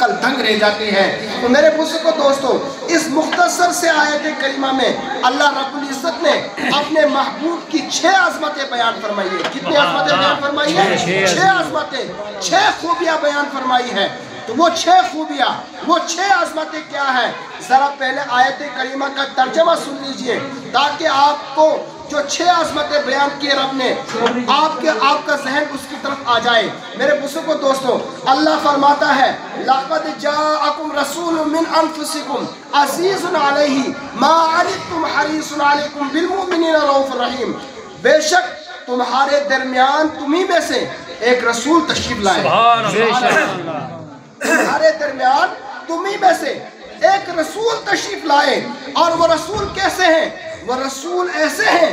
عقل دنگ رہ جاتی ہے۔ تو میرے بزرگوں دوستو، اس مختصر سے آیت کریمہ میں اللہ رب العزت نے اپنے محبوب کی 6 عظمتیں بیان فرمائی ہے۔ کتنی عظمتیں بیان فرمائی ہے؟ 6 عظمتیں، 6 خوبیاں بیان فرمائی ہے۔ تو وہ 6 خوبیاں، وہ 6 عظمتیں کیا ہے؟ ذرا پہلے آیت کریمہ کا ترجمہ سن لیجئے تاکہ آپ کو جو 6 عظمتیں بیان کی رب نے آپ کا ذہن اس کی طرف آ جائے۔ میرے بزرگوں دوستو، اللہ فرماتا ہے لَقَدْ جَاءَكُمْ رَسُولٌ مِّنْ أَنفُسِكُمْ عَزِيزٌ عَلَيْهِ مَا عَنِتُّمْ حَرِيصٌ عَلَيْكُمْ بِالْمُؤْمِنِينَ رَءُوفٌ رَحِيمٌ۔ بے شک تمہارے درمیان تمہیں میں سے ایک رسول تشریف لائے۔ تمہارے درمیان تمہیں میں سے ایک رسول تشریف لائے، اور وہ رسول کیسے ہیں؟ وہ رسول ایسے ہیں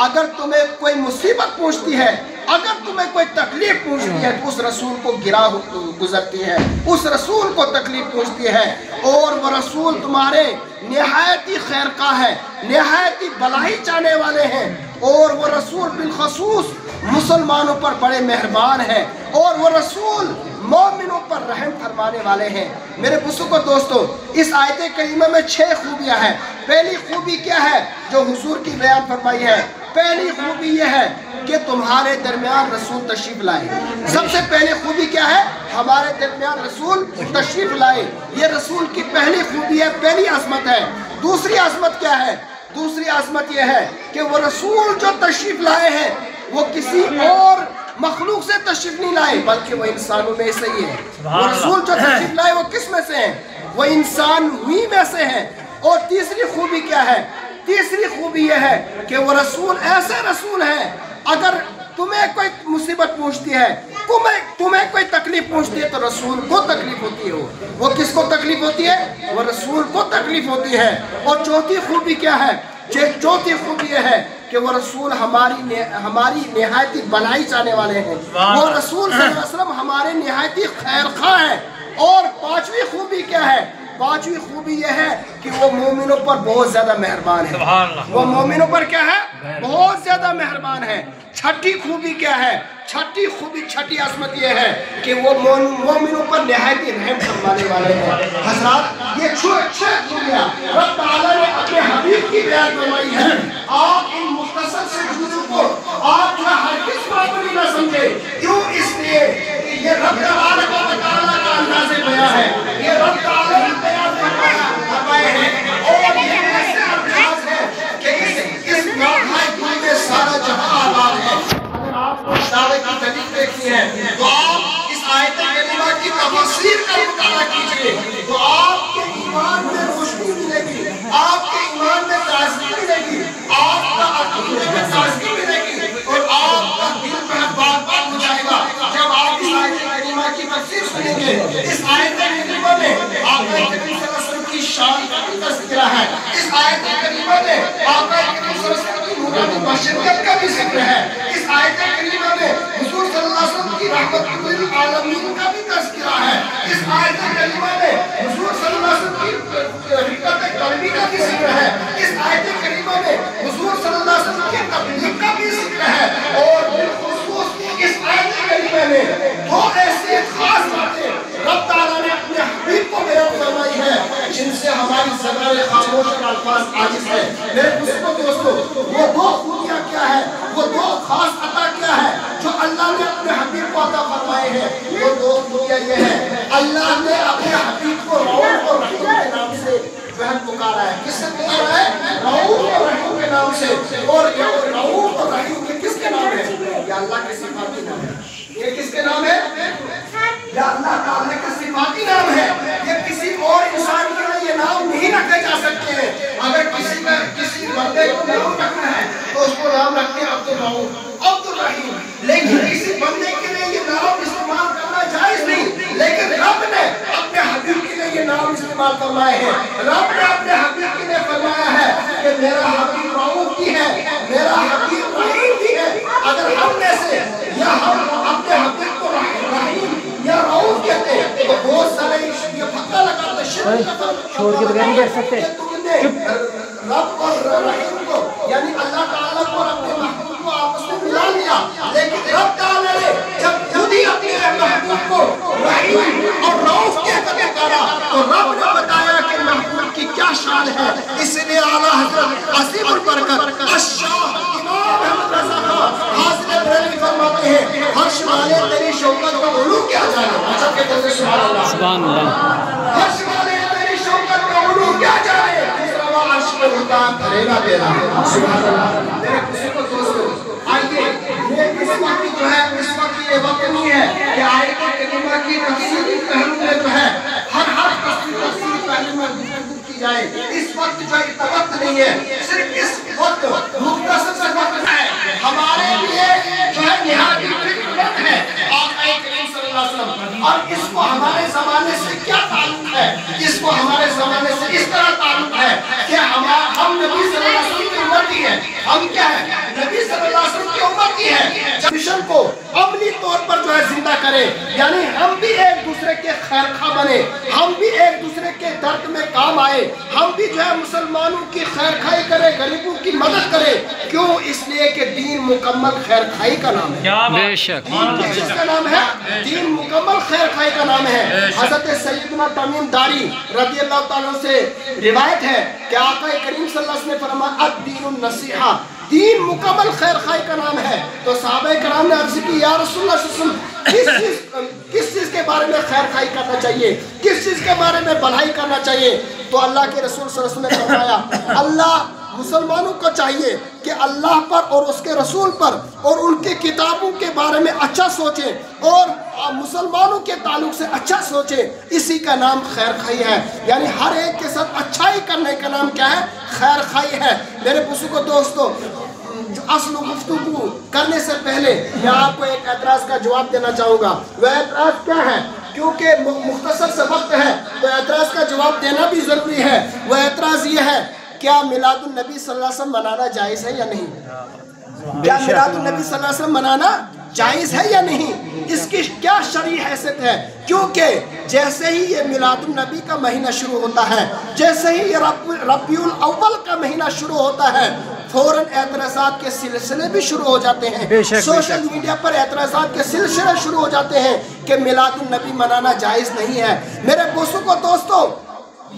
اگر تمہیں کوئی مصیبت پہنچتی ہے، اگر تمہیں کوئی تکلیف پہنچتی ہے تو اس رسول کو گرا گزرتی ہے، اس رسول کو تکلیف پہنچتی ہے، اور وہ رسول تمہارے نہایتی خیرخواہ ہے، نہایتی بھلائی چاہنے والے ہیں، اور وہ رسول بالخصوص مسلمانوں پر بڑے مہربان ہیں، اور وہ رسول مومنوں پر رحم فرمانے والے ہیں۔ میرے بزرگوں دوستو، اس آیت کریمہ میں 6 خوبیاں ہیں۔ پہلی خوبی کیا ہے جو حضور کی بیان فرمائی ہے؟ پہلی خوبی یہ ہے کہ تمہارے درمیان رسول تشریف لائے۔ سب سے پہلی خوبی کیا ہے؟ ہمارے درمیان رسول تشریف لائے۔ یہ رسول کی پہلی خوبی ہے، پہلی عظمت ہے۔ دوسری عظمت کیا ہے؟ دوسری عظمت یہ ہے کہ وہ رسول جو تشریف لائے ہیں وہ کسی اور مخلوق سے تشریف نہیں لائے بلکہ وہ انسانوں میں سے ہی ہے۔ وہ رسول جو تشریف لائے وہ کس میں سے ہیں؟ وہ انسان ہی میں سے ہیں۔ اور تیسری خوبی کیا ہے؟ تیسری خوبی یہ ہے کہ وہ رسول ایسے رسول ہیں اگر تمہیں کوئی مصیبت پہنچتی ہے، تمہیں کوئی تکلیف پہنچتی ہے تو رسول کو تکلیف ہوتی ہے۔ وہ کس کو تکلیف ہوتی ہے؟ وہ رسول کو تکلیف ہوتی ہے۔ اور چوتھی خوبی کیا ہے؟ چوتھی خوبی یہ ہے کہ وہ رسول ہماری نہایتی بھلائی چاہنے والے ہیں۔ وہ رسول صلی اللہ علیہ وسلم ہمارے نہایتی خیرخواہ ہیں۔ اور پانچویں خوبی کیا ہے؟ پانچویں خوبی یہ ہے کہ وہ مومنوں پر بہت زیادہ مہربان ہے۔ وہ مومنوں پر کیا ہے؟ بہت زیادہ مہربان ہے۔ چھٹی خوبی کیا ہے؟ چھٹی خوبی، چھٹی عظمت یہ ہے کہ وہ مومنوں پر نہایتی رحم فرمانے والے ہیں۔ حضرات، یہ 6 خوبیاں رب تعالیٰ نے اپنے حبیب کی بیان فرمائی ہے۔ آپ ان مختصر سے جملوں کو آپ جو ہرگز معمولی نہ سمجھے۔ کیوں؟ اس لیے کہ یہ رب تعالیٰ کا انداز بیان ہے، یہ رب تعالیٰ نے بیان فرمائے ہیں، اور یہ ایسے انداز ہے کہ اس ناپائے میں سارا جہاں آباد ہے۔ اگر آپ کو دعوے کی دلیل دیکھتی ہے تو آپ اس آیت کریمہ کی تفسیر کا مطالعہ کیجئے تو آپ کے ایمان میں خوشبو ملے گی، آپ کے ایمان میں تازگی ملے گی، آپ کا عقیدے میں تازگی ملے گی، اور آپ کا دل میں باغ ہو جائے گا جب آپ اس آیت کریمہ کی تفسیر سنیں گے۔ اس آیت کریمہ میں آقا کریم صلی اللہ علیہ وسلم کی شان کا بھی تذکرہ ہے۔ اس آیت کریمہ میں آقا کریم صلی اللہ علیہ وسلم کی نورانی بشریت کا بھی ذکر ہے۔ اس آیت کریمہ میں حضور صلی اللہ علیہ وسلم کی رحمت للعالمین کا بھی تذکرہ ہے۔ اس آیت کریمہ میں حضور صلی اللہ علیہ وسلم کی رفقت قلبی کا بھی ذکر ہے۔ اس آیت کریمہ میں حضور صلی اللہ علیہ وسلم کی تبلیغ کا بھی ذکر ہے۔ اور بالخصوص اس آیت کریمہ میں 2 ایسی خاص باتیں رب تعالیٰ نے اپنے حبیب کو بیان فرمائی ہے جن سے ہماری زبان خاموش اور الفاظ عاجز ہے۔ میرے بزرگوں دوستو، وہ 2 خوبیاں کیا ہے؟ وہ 2 خاص عطا کیا ہے جو اللہ نے اپنے حبیب کو عطا فرمائے ہیں؟ وہ 2 خوبیاں یہ ہے، اللہ نے اپنے حبیب کو رؤوف اور رحیم کے نام سے پکارا ہے۔ کس سے پکارا ہے؟ رؤوف اور رحیم کے نام سے۔ اور یہ رؤوف اور رحیم کے کس کے نام ہے؟ یہ اللہ کے صفاتی نام ہے۔ یہ کس کے نام ہے؟ یہ اللہ تعالیٰ کے صفاتی نام ہے۔ یہ کسی اور انسان کے لیے یہ نام نہیں رکھے جا سکتے ہیں۔ اگر کسی بندے کو نام رکھنا ہے تو اس کو نام رکھتے ہیں عبدالرؤوف، عبدالرحیم، لیکن کسی بندے کے لیے یہ نام استعمال کرنا جائز نہیں۔ لیکن رب نے اپنے حبیب کے لیے یہ نام استعمال فرمائے ہیں۔ رب نے اپنے حبیب کے لیے فرمایا ہے کہ میرا حبیب رؤوف بھی ہے، میرا حبیب رحیم بھی ہے۔ اگر ہم میں سے یا ہم اپنے حبیب کو رحیم یا رؤوف کہتے ہیں تو بہت سارے یہ پتہ لگاتے شرک کا چھوڑ کے بغیر نہیں بیٹھ سکتے۔ تم نے رب اور رحیم کو یعنی اللہ تعالیٰ کو اور اپنے محبوب کو آپس میں ملا لیا، لیکن رب تعالیٰ نے جب خود ہی اپنے محبوب کو رحیم اور رؤوف کہہ کر बोलते सुभान अल्लाह। सुभान अल्लाह। अर्श वाले तेरी शौकत का उलू क्या जाए, दूसरा वो अर्श पे उठा करेगा तेरा। सुभान अल्लाह। मेरे किसी को दोस्तों आइए, ये इस वक्त जो है, इस वक्त ये वक्त नहीं है कि आयत करीमा की तफसीली पहलू में जो है हर तफसीली पहलू में गुफ्तगू की जाए। इस वक्त जो इतना वक्त नहीं है, सिर्फ इस वक्त मुख्तसर सा वक्त है हमारे लिए जो है निहायत फिक्रमंद है आक़ा करीम सल्लल्लाहु अलैहि वसल्लम। और इसको हमारे ज़माने से क्या ताल्लुक है, इसको हमारे ज़माने से इस तरह ताल्लुक है कि हम नबी सल्लल्लाहु अलैहि वसल्लम की उम्मती है। हम क्या है, नबी सल्लल्लाहु अलैहि वसल्लम की उम्मती है। जब मिशन को अमली तौर पर जो है जिंदा करे, यानी हम भी एक दूसरे के खैरखा बने, हम भी एक दूसरे के दर्द में काम आए, हम भी जो है मुसलमानों की खैरखाई करे, गरीबों की मदद करे। क्यों? इसलिए कि दीन मुकम्मल खैरखाई का नाम है। बेशक। दीन किस चीज का नाम है? दीन मुकम्मल खैरखाई का नाम है। हज़रत सैयदना तमीम दारी रज़ियल्लाहु ताला से रिवायत है कि आका करीम सल्लल्लाहु अलैहि वसल्लम ने फरमाया अद-दीनुन नसीहा, दीन मुकम्मल खैरखाई का नाम है। तो सहाबा कराम ने अर्ज़ की या रसूलुल्लाह सल्लल्लाहु अलैहि वसल्लम किस चीज़ के बारे में खैरखाई करना चाहिए, किस चीज़ के बारे में भलाई करना चाहिए? तो अल्लाह के रसूल सल्लल्लाहु अलैहि वसल्लम ने फरमाया अल्लाह मुसलमानों को चाहिए कि अल्लाह पर और उसके रसूल पर और उनकी किताबों के बारे में अच्छा सोचें और मुसलमानों के ताल्लुक से अच्छा सोचें। इसी का नाम खैर खाई है, यानी हर एक के साथ अच्छाई करने का नाम क्या है? खैर खाई है। मेरे बुजुर्गों दोस्तों, असल गुफ्तगू करने से पहले मैं आपको एक एतराज़ का जवाब देना चाहूँगा। वह एतराज़ क्या है? क्योंकि मुख्तसर से वक्त है तो एतराज़ का जवाब देना भी ज़रूरी है। वह एतराज़ ये है, क्या मिलादुन नबी सल्लल्लाहु अलैहि वसल्लम मनाना जायज़ है या नहीं? क्या मिलादुन नबी सल्लल्लाहु अलैहि वसल्लम मनाना जायज़ है या नहीं? इसकी क्या शरई हैसियत है? क्योंकि जैसे ही ये मिलादुन नबी का महीना शुरू होता है, जैसे ही ये रबीउल अव्वल का महीना शुरू होता है, फौरन एतराज़ात के सिलसिले भी शुरू हो जाते हैं। सोशल मीडिया पर एतराज़ात के सिलसिले शुरू हो जाते हैं कि मिलादुन नबी मनाना जायज़ नहीं है। मेरे बुजुर्गों दोस्तों,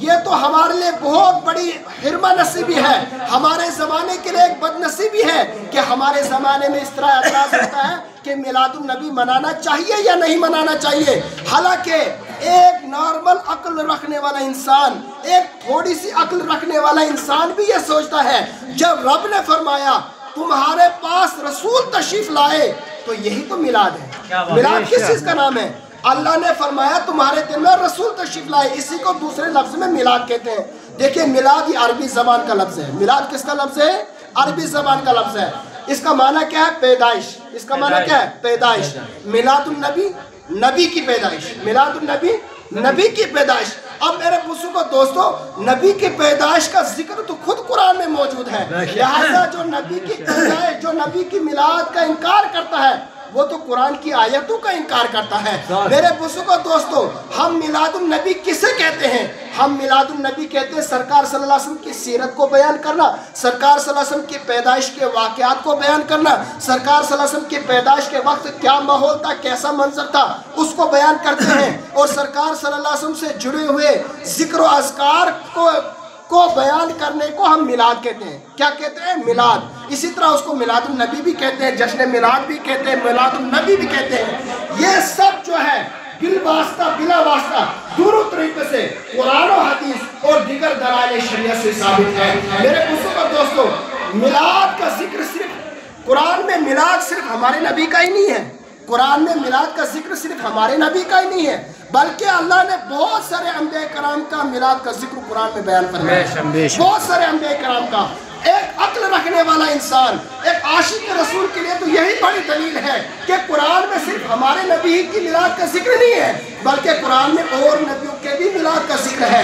ये तो हमारे लिए बहुत बड़ी हिरमा नसीबी है, हमारे ज़माने के लिए एक बदनसीबी है कि हमारे ज़माने में इस तरह एतराज़ होता है कि मिलादुन नबी मनाना चाहिए या नहीं मनाना चाहिए। हालांकि एक नॉर्मल अक्ल रखने वाला इंसान, एक थोड़ी सी अक्ल रखने वाला इंसान भी ये सोचता है, जब रब ने फरमाया तुम्हारे पास रसूल तशरीफ लाए तो यही तो मिलाद है। मिलाद किस चीज़ का नाम है? अल्लाह ने फरमाया तुम्हारे दिल में रसूल तशरीफ लाए, इसी को दूसरे लफ्ज़ में मिलाद कहते हैं। देखिए, मिलाद ये अरबी ज़बान का लफ्ज़ है। मिलाद किसका लफ्ज़ है? अरबी ज़बान का लफ्ज़ है। इसका माना क्या है? पैदाइश। इसका माना क्या है? पैदाइश। मिलादुन नबी, नबी की पैदाइश। मिलादुन नबी, नबी की पैदाइश। अब मेरे बुजुर्गों दोस्तों, नबी की पैदाइश का जिक्र तो खुद कुरान में मौजूद है। लिहाजा जो नबी की पैदाइश, जो नबी की मिलाद का इनकार करता है, वो तो कुरान की आयतों का इनकार करता है। मेरे बुजुर्गों दोस्तों, हम मिलादुन नबी किसे कहते हैं? हम मिलादुन नबी कहते हैं सरकार सल्लल्लाहु अलैहि वसल्लम की सीरत को बयान करना, सरकार सल्लल्लाहु अलैहि वसल्लम की पैदाइश के वाक़यात को बयान करना, सरकार सल्लल्लाहु अलैहि वसल्लम की पैदाइश के वक्त क्या माहौल था, कैसा मंजर था, उसको बयान करते हैं। और सरकार सल्लल्लाहु अलैहि वसल्लम से जुड़े हुए जिक्र और अज़कार को बयान करने को हम मिलाद कहते हैं। क्या कहते हैं? मिलाद। इसी तरह उसको मिलादुन नबी भी कहते हैं, जश्न मिलाद भी कहते हैं, मिलादुन नबी भी कहते हैं। ये सब जो है बिलवास्ता बिला वास्ता दोनों तरीके से कुरान और हदीस और दीगर दलाइल शरीयत से साबित है। मेरे बुजुर्गों दोस्तों, मिलाद का जिक्र सिर्फ कुरान में, मिलाद सिर्फ हमारे नबी का ही नहीं है। कुरान में मिलाद का जिक्र सिर्फ हमारे नबी का ही नहीं है, बल्कि अल्लाह ने बहुत सारे अंबिया कराम का मिलाद का जिक्र कुरान में बयान फरमाया। बहुत सारे अंबिया कराम का। एक अक्ल रखने वाला इंसान, एक आशिक रसूल के लिए तो यही बड़ी दलील है कि कुरान में सिर्फ हमारे नबी की मिलाद का जिक्र नहीं है, बल्कि कुरान में और नबियों के भी मिलाद का जिक्र है।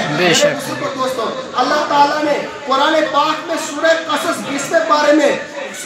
दोस्तों, अल्लाह ताला ने कुरान पाक में सूरह क़सस 20वें पारे में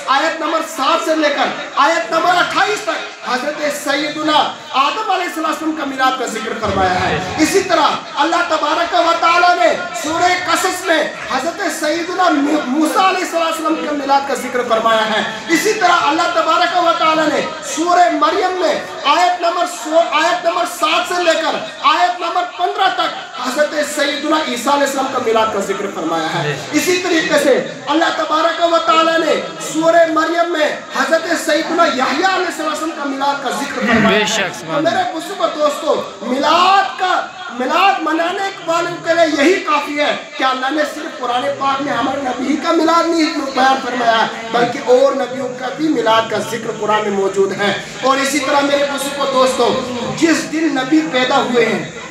आयत नंबर 7 से लेकर आयत नंबर 28 तक हज़रत सैयदुना आदम अलैहिस्सलाम का मिलाद का जिक्र फरमाया है। इसी तरह अल्लाह तबारक व तआला ने सूरह क़सस में हज़रत सैयदुना मूसा अलैहिस्सलाम का मिलाद का जिक्र फरमाया है। इसी तरह अल्लाह तबारक व तआला ने सूरह मरियम में आयत नंबर 7 से लेकर आयत नंबर 15 तक हज़रत सैयदुना ईसा अलैहिस्सलाम का मिलाद का जिक्र फरमाया है। इसी तरीके से अल्लाह तबारक व तआला ने सूरह मरियम में हज़रत सैयदना यहया अलैहिस्सलाम का मिलाद का जिक्र फरमाया है। तो मेरे बुजुर्गों दोस्तों, मिलाद मनाने वालों के लिए यही काफ़ी है कि अल्लाह ने सिर्फ कुरान पाक में हमारे नबी का मिलाद नहीं बयान फरमाया है, बल्कि और नबियों का भी मिलाद का जिक्र कुरान में मौजूद है। और इसी तरह मेरे बुजुर्गों दोस्तों, जिस दिन नबी पैदा हुए हैं